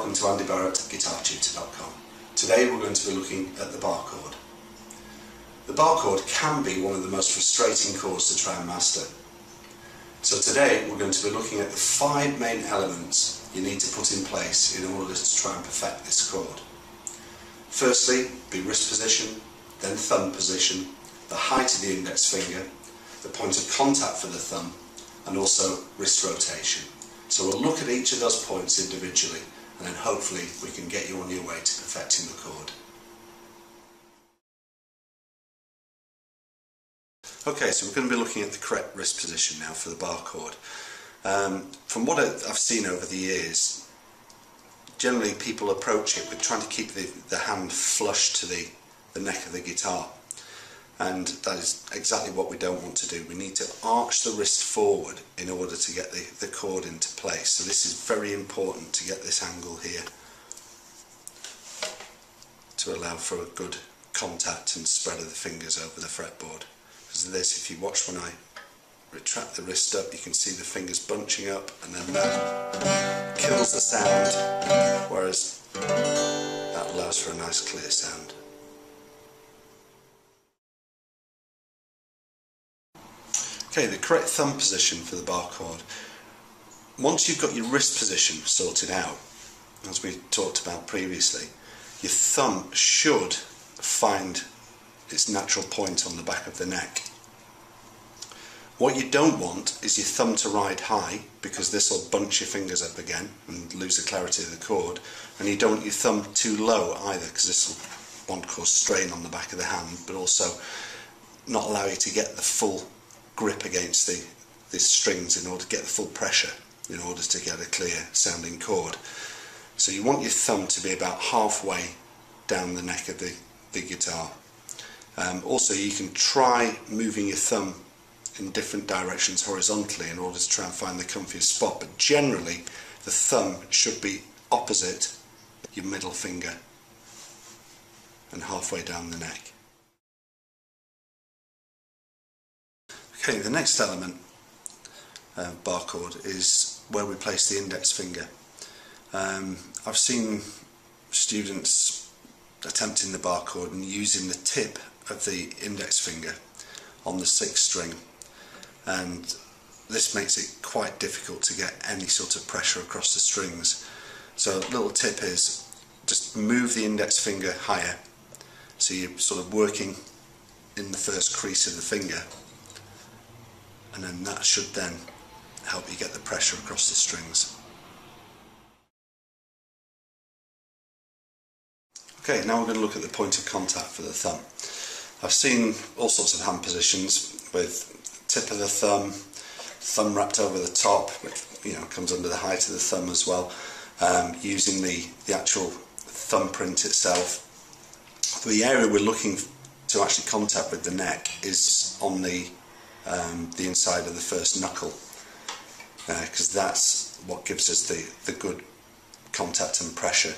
welcome to Andy Barre at GuitarTutor.com. Today we're going to be looking at the Barre Chord. The Barre Chord can be one of the most frustrating chords to try and master. So today we're going to be looking at the 5 main elements you need to put in place in order to try and perfect this chord. Firstly, be wrist position, then thumb position, the height of the index finger, the point of contact for the thumb, and also wrist rotation. So we'll look at each of those points individually, and then hopefully we can get you on your way to perfecting the chord. Okay, so we're going to be looking at the correct wrist position now for the Barre Chord. From what I've seen over the years, generally people approach it with trying to keep the hand flush to the neck of the guitar. And that is exactly what we don't want to do. We need to arch the wrist forward in order to get the chord into place. So this is very important to get this angle here to allow for a good contact and spread of the fingers over the fretboard. Because of this, if you watch when I retract the wrist up, you can see the fingers bunching up, and then that kills the sound, whereas that allows for a nice clear sound. Okay, the correct thumb position for the Barre Chord. Once you've got your wrist position sorted out, as we talked about previously, your thumb should find its natural point on the back of the neck. What you don't want is your thumb to ride high, because this will bunch your fingers up again and lose the clarity of the chord, and you don't want your thumb too low either, because this will cause strain on the back of the hand, but also not allow you to get the full grip against the strings in order to get the full pressure in order to get a clear sounding chord. So you want your thumb to be about halfway down the neck of the guitar. Also, you can try moving your thumb in different directions horizontally in order to try and find the comfiest spot, but generally the thumb should be opposite your middle finger and halfway down the neck. Okay, the next element of Barre Chord is where we place the index finger. I've seen students attempting the Barre Chord and using the tip of the index finger on the 6th string, and this makes it quite difficult to get any sort of pressure across the strings. So a little tip is just move the index finger higher, so you're sort of working in the first crease of the finger, and then that should then help you get the pressure across the strings. Okay, now we're going to look at the point of contact for the thumb. I've seen all sorts of hand positions with tip of the thumb wrapped over the top, which comes under the height of the thumb as well, using the actual thumbprint itself. The area we're looking to actually contact with the neck is on the inside of the first knuckle, because that's what gives us the good contact and pressure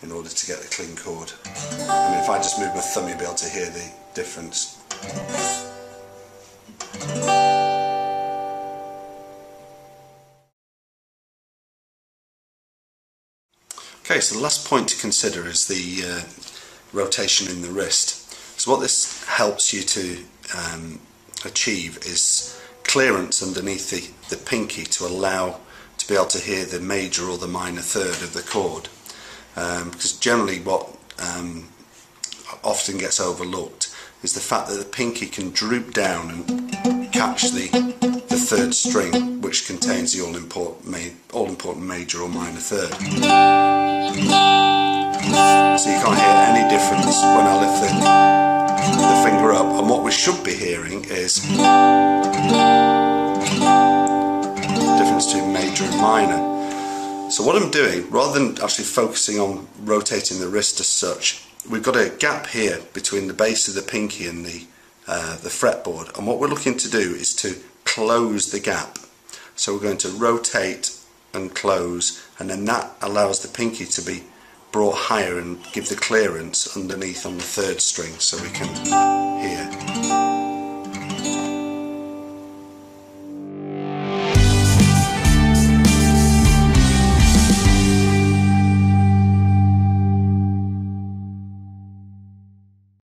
in order to get the clean chord. I mean, if I just move my thumb, you'll be able to hear the difference. Okay, so the last point to consider is the rotation in the wrist. So what this helps you to achieve is clearance underneath the pinky to allow to be able to hear the major or the minor third of the chord, because generally what often gets overlooked is the fact that the pinky can droop down and catch the 3rd string, which contains the all-important major or minor third. So you can't hear any difference when I lift the finger up, and what we should be hearing is difference between major and minor. So what I'm doing, rather than actually focusing on rotating the wrist as such, we've got a gap here between the base of the pinky and the fretboard, and what we're looking to do is to close the gap. So we're going to rotate and close, and then that allows the pinky to be brought higher and give the clearance underneath on the 3rd string, so we can hear.